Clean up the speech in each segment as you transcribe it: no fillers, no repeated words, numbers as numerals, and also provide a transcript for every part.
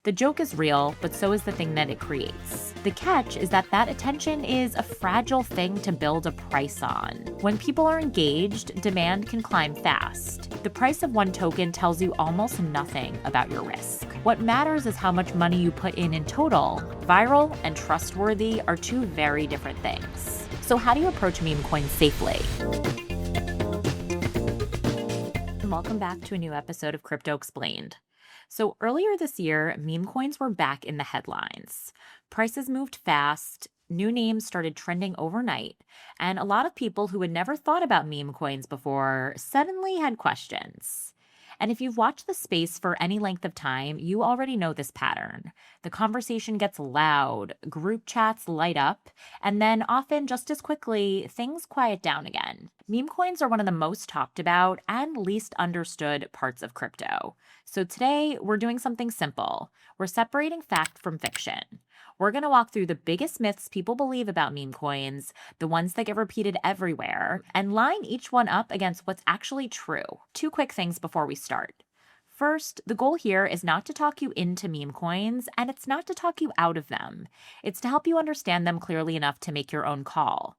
The joke is real, but so is the thing that it creates. The catch is that attention is a fragile thing to build a price on. When people are engaged, demand can climb fast. The price of one token tells you almost nothing about your risk. What matters is how much money you put in total. Viral and trustworthy are two very different things. So how do you approach meme coins safely? And welcome back to a new episode of Crypto Explained. So earlier this year, meme coins were back in the headlines. Prices moved fast, new names started trending overnight, and a lot of people who had never thought about meme coins before suddenly had questions. And if you've watched the space for any length of time, you already know this pattern. The conversation gets loud, group chats light up, and then often just as quickly, things quiet down again. Meme coins are one of the most talked about and least understood parts of crypto. So today, we're doing something simple. We're separating fact from fiction. We're going to walk through the biggest myths people believe about meme coins, the ones that get repeated everywhere, and line each one up against what's actually true. Two quick things before we start. First, the goal here is not to talk you into meme coins, and it's not to talk you out of them. It's to help you understand them clearly enough to make your own call.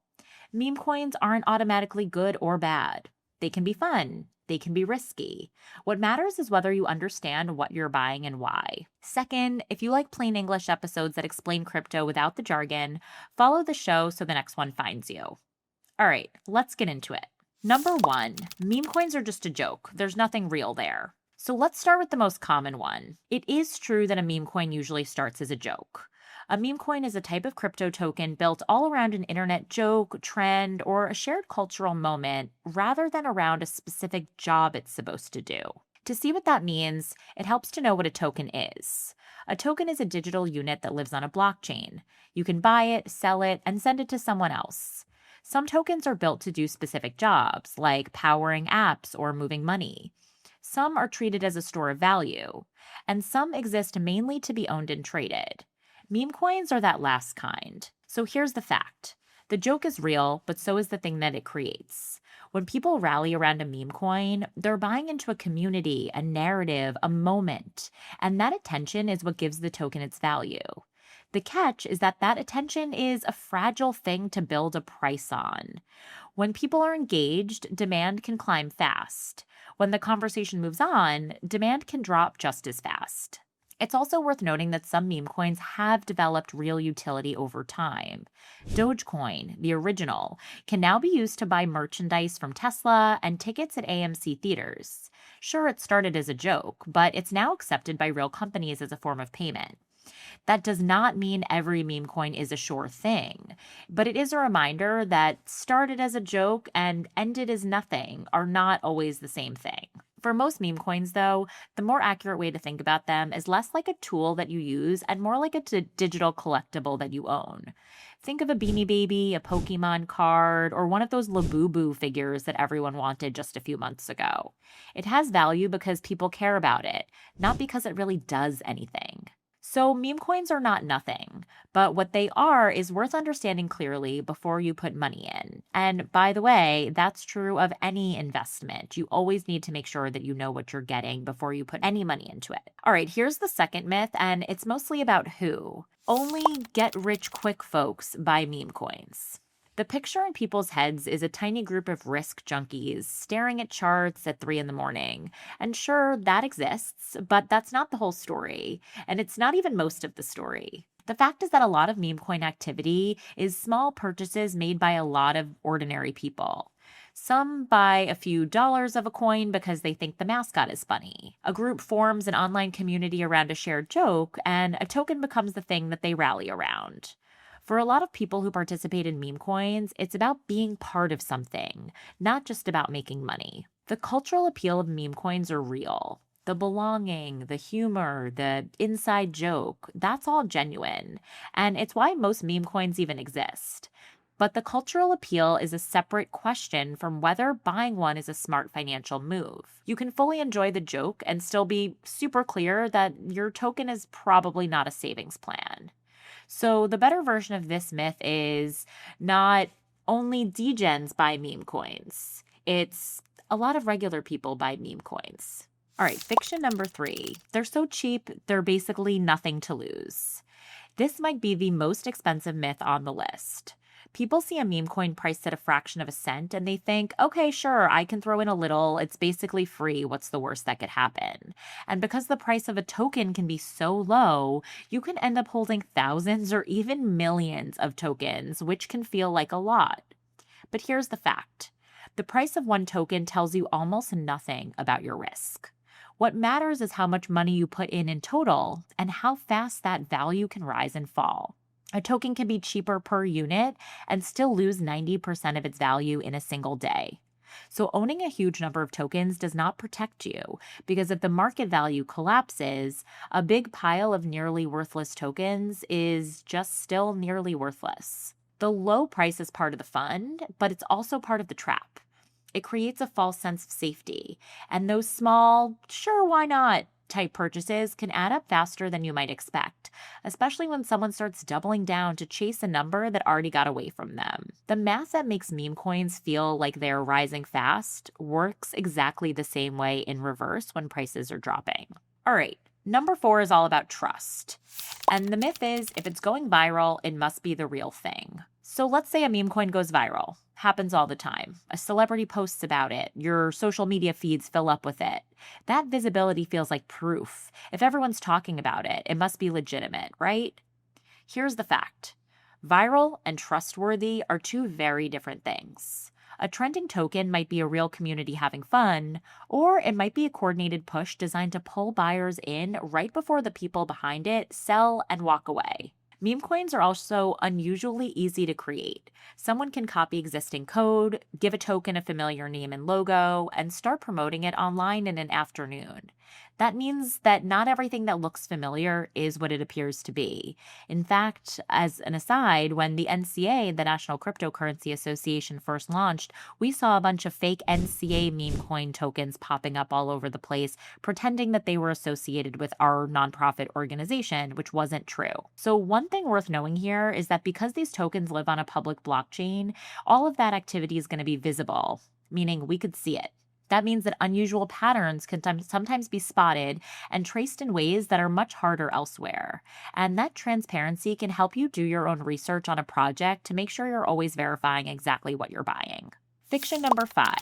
Meme coins aren't automatically good or bad. They can be fun. They can be risky. What matters is whether you understand what you're buying and why. Second, if you like plain English episodes that explain crypto without the jargon, follow the show so the next one finds you. All right, let's get into it. Number one, meme coins are just a joke. There's nothing real there. So let's start with the most common one. It is true that a meme coin usually starts as a joke. A meme coin is a type of crypto token built all around an internet joke, trend, or a shared cultural moment rather than around a specific job it's supposed to do. To see what that means, it helps to know what a token is. A token is a digital unit that lives on a blockchain. You can buy it, sell it, and send it to someone else. Some tokens are built to do specific jobs, like powering apps or moving money. Some are treated as a store of value, and some exist mainly to be owned and traded. Meme coins are that last kind. So here's the fact. The joke is real, but so is the thing that it creates. When people rally around a meme coin, they're buying into a community, a narrative, a moment, and that attention is what gives the token its value. The catch is that attention is a fragile thing to build a price on. When people are engaged, demand can climb fast. When the conversation moves on, demand can drop just as fast. It's also worth noting that some meme coins have developed real utility over time. Dogecoin, the original, can now be used to buy merchandise from Tesla and tickets at AMC theaters. Sure, it started as a joke, but it's now accepted by real companies as a form of payment. That does not mean every meme coin is a sure thing, but it is a reminder that started as a joke and ended as nothing are not always the same thing. For most meme coins, though, the more accurate way to think about them is less like a tool that you use and more like a digital collectible that you own. Think of a Beanie Baby, a Pokemon card, or one of those Labubu figures that everyone wanted just a few months ago. It has value because people care about it, not because it really does anything. So meme coins are not nothing, but what they are is worth understanding clearly before you put money in. And by the way, that's true of any investment. You always need to make sure that you know what you're getting before you put any money into it. All right, here's the second myth, and it's mostly about who. Only get-rich-quick folks buy meme coins. The picture in people's heads is a tiny group of risk junkies staring at charts at 3 in the morning. And sure, that exists, but that's not the whole story. And it's not even most of the story. The fact is that a lot of meme coin activity is small purchases made by a lot of ordinary people. Some buy a few dollars of a coin because they think the mascot is funny. A group forms an online community around a shared joke, and a token becomes the thing that they rally around. For a lot of people who participate in meme coins, it's about being part of something, not just about making money. The cultural appeal of meme coins are real. The belonging, the humor, the inside joke, that's all genuine. And it's why most meme coins even exist. But the cultural appeal is a separate question from whether buying one is a smart financial move. You can fully enjoy the joke and still be super clear that your token is probably not a savings plan. So the better version of this myth is not only degens buy meme coins. It's a lot of regular people buy meme coins. All right, fiction number 3. They're so cheap, they're basically nothing to lose. This might be the most expensive myth on the list. People see a meme coin priced at a fraction of a cent and they think, okay, sure, I can throw in a little. It's basically free. What's the worst that could happen? And because the price of a token can be so low, you can end up holding thousands or even millions of tokens, which can feel like a lot. But here's the fact: the price of one token tells you almost nothing about your risk. What matters is how much money you put in total and how fast that value can rise and fall. A token can be cheaper per unit and still lose 90% of its value in a single day. So owning a huge number of tokens does not protect you, because if the market value collapses, a big pile of nearly worthless tokens is just still nearly worthless. The low price is part of the fun, but it's also part of the trap. It creates a false sense of safety, and those small, sure, why not type purchases can add up faster than you might expect, especially when someone starts doubling down to chase a number that already got away from them. The math that makes meme coins feel like they're rising fast works exactly the same way in reverse when prices are dropping. All right, number 4 is all about trust. And the myth is, if it's going viral, it must be the real thing. So let's say a meme coin goes viral. Happens all the time. A celebrity posts about it. Your social media feeds fill up with it. That visibility feels like proof. If everyone's talking about it, it must be legitimate, right? Here's the fact: viral and trustworthy are two very different things. A trending token might be a real community having fun, or it might be a coordinated push designed to pull buyers in right before the people behind it sell and walk away. Meme coins are also unusually easy to create. Someone can copy existing code, give a token a familiar name and logo, and start promoting it online in an afternoon. That means that not everything that looks familiar is what it appears to be. In fact, as an aside, when the NCA, the National Cryptocurrency Association, first launched, we saw a bunch of fake NCA meme coin tokens popping up all over the place, pretending that they were associated with our nonprofit organization, which wasn't true. So one thing worth knowing here is that because these tokens live on a public blockchain, all of that activity is going to be visible, meaning we could see it. That means that unusual patterns can sometimes be spotted and traced in ways that are much harder elsewhere. And that transparency can help you do your own research on a project to make sure you're always verifying exactly what you're buying. Fiction number 5.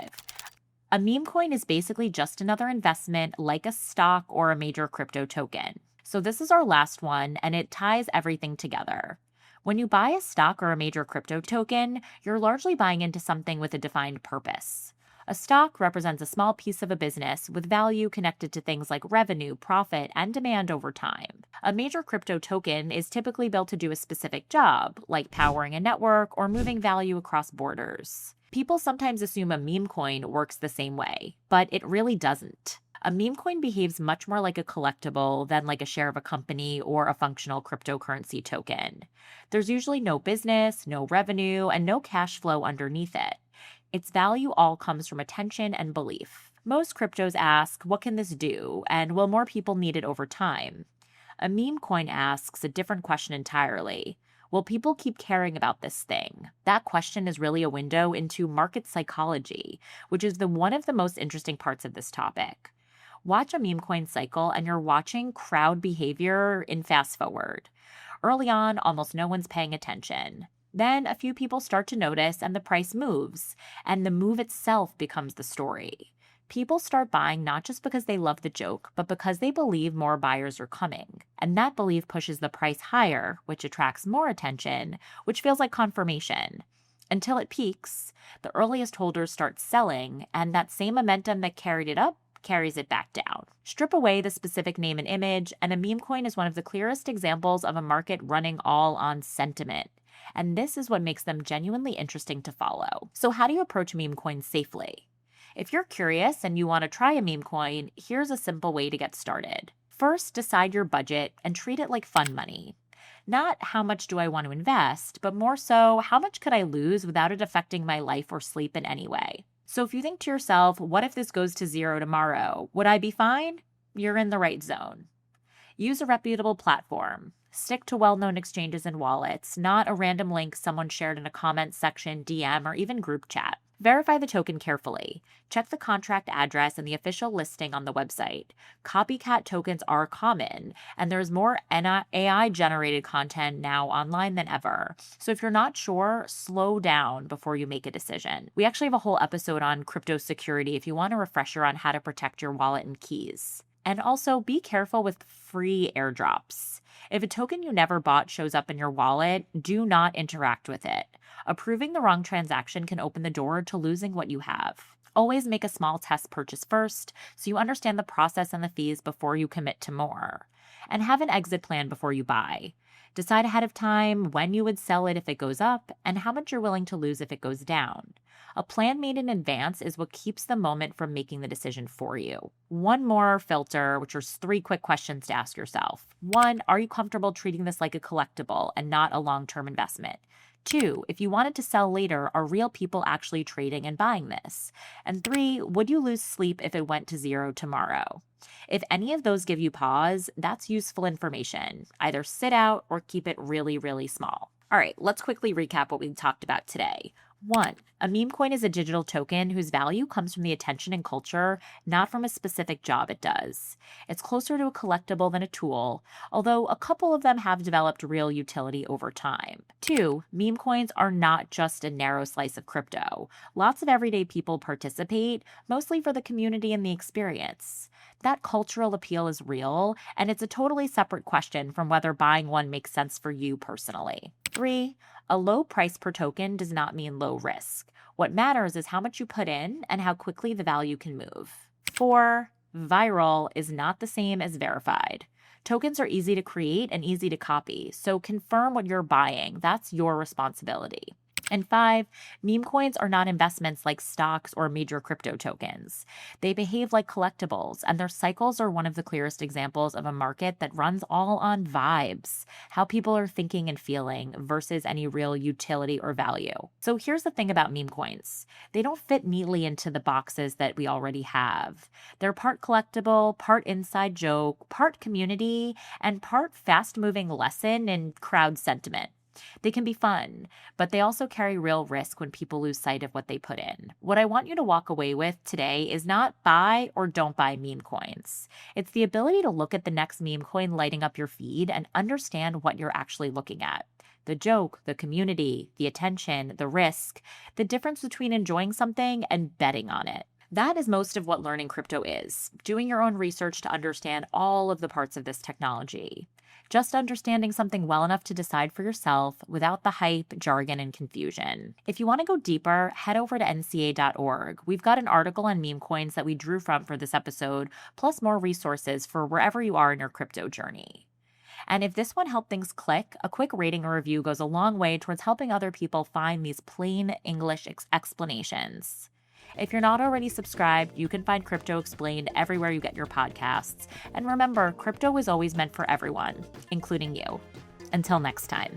A meme coin is basically just another investment like a stock or a major crypto token. So this is our last one, and it ties everything together. When you buy a stock or a major crypto token, you're largely buying into something with a defined purpose. A stock represents a small piece of a business with value connected to things like revenue, profit, and demand over time. A major crypto token is typically built to do a specific job, like powering a network or moving value across borders. People sometimes assume a meme coin works the same way, but it really doesn't. A meme coin behaves much more like a collectible than like a share of a company or a functional cryptocurrency token. There's usually no business, no revenue, and no cash flow underneath it. Its value all comes from attention and belief. Most cryptos ask, what can this do? And will more people need it over time? A meme coin asks a different question entirely. Will people keep caring about this thing? That question is really a window into market psychology, which is one of the most interesting parts of this topic. Watch a meme coin cycle and you're watching crowd behavior in fast forward. Early on, almost no one's paying attention. Then a few people start to notice and the price moves, and the move itself becomes the story. People start buying not just because they love the joke, but because they believe more buyers are coming. And that belief pushes the price higher, which attracts more attention, which feels like confirmation. Until it peaks, the earliest holders start selling, and that same momentum that carried it up carries it back down. Strip away the specific name and image, and a meme coin is one of the clearest examples of a market running all on sentiment. And this is what makes them genuinely interesting to follow. So how do you approach meme coins safely? If you're curious and you want to try a meme coin, here's a simple way to get started. First, decide your budget and treat it like fun money. Not how much do I want to invest, but more so, how much could I lose without it affecting my life or sleep in any way? So if you think to yourself, what if this goes to zero tomorrow? Would I be fine? You're in the right zone. Use a reputable platform. Stick to well-known exchanges and wallets, not a random link someone shared in a comment section, DM, or even group chat. Verify the token carefully. Check the contract address and the official listing on the website. Copycat tokens are common, and there's more AI-generated content now online than ever. So if you're not sure, slow down before you make a decision. We actually have a whole episode on crypto security if you want a refresher on how to protect your wallet and keys. And also be careful with free airdrops. If a token you never bought shows up in your wallet, do not interact with it. Approving the wrong transaction can open the door to losing what you have. Always make a small test purchase first so you understand the process and the fees before you commit to more. And have an exit plan before you buy. Decide ahead of time when you would sell it if it goes up and how much you're willing to lose if it goes down. A plan made in advance is what keeps the moment from making the decision for you. One more filter, which are 3 quick questions to ask yourself. 1, are you comfortable treating this like a collectible and not a long-term investment? 2, if you wanted to sell later, are real people actually trading and buying this? And 3, would you lose sleep if it went to 0 tomorrow? If any of those give you pause, that's useful information. Either sit out or keep it really, really small. All right, let's quickly recap what we talked about today. 1, a meme coin is a digital token whose value comes from the attention and culture, not from a specific job it does. It's closer to a collectible than a tool, although a couple of them have developed real utility over time. 2, meme coins are not just a narrow slice of crypto. Lots of everyday people participate, mostly for the community and the experience. That cultural appeal is real, and it's a totally separate question from whether buying one makes sense for you personally. 3, a low price per token does not mean low risk. What matters is how much you put in and how quickly the value can move. 4, viral is not the same as verified. Tokens are easy to create and easy to copy, so confirm what you're buying. That's your responsibility. And 5, meme coins are not investments like stocks or major crypto tokens. They behave like collectibles, and their cycles are one of the clearest examples of a market that runs all on vibes, how people are thinking and feeling versus any real utility or value. So here's the thing about meme coins. They don't fit neatly into the boxes that we already have. They're part collectible, part inside joke, part community, and part fast-moving lesson in crowd sentiment. They can be fun, but they also carry real risk when people lose sight of what they put in. What I want you to walk away with today is not buy or don't buy meme coins. It's the ability to look at the next meme coin lighting up your feed and understand what you're actually looking at. The joke, the community, the attention, the risk, the difference between enjoying something and betting on it. That is most of what learning crypto is, doing your own research to understand all of the parts of this technology. Just understanding something well enough to decide for yourself without the hype, jargon, and confusion. If you want to go deeper, head over to nca.org. We've got an article on meme coins that we drew from for this episode, plus more resources for wherever you are in your crypto journey. And if this one helped things click, a quick rating or review goes a long way towards helping other people find these plain English explanations. If you're not already subscribed, you can find Crypto Explained everywhere you get your podcasts. And remember, crypto is always meant for everyone, including you. Until next time.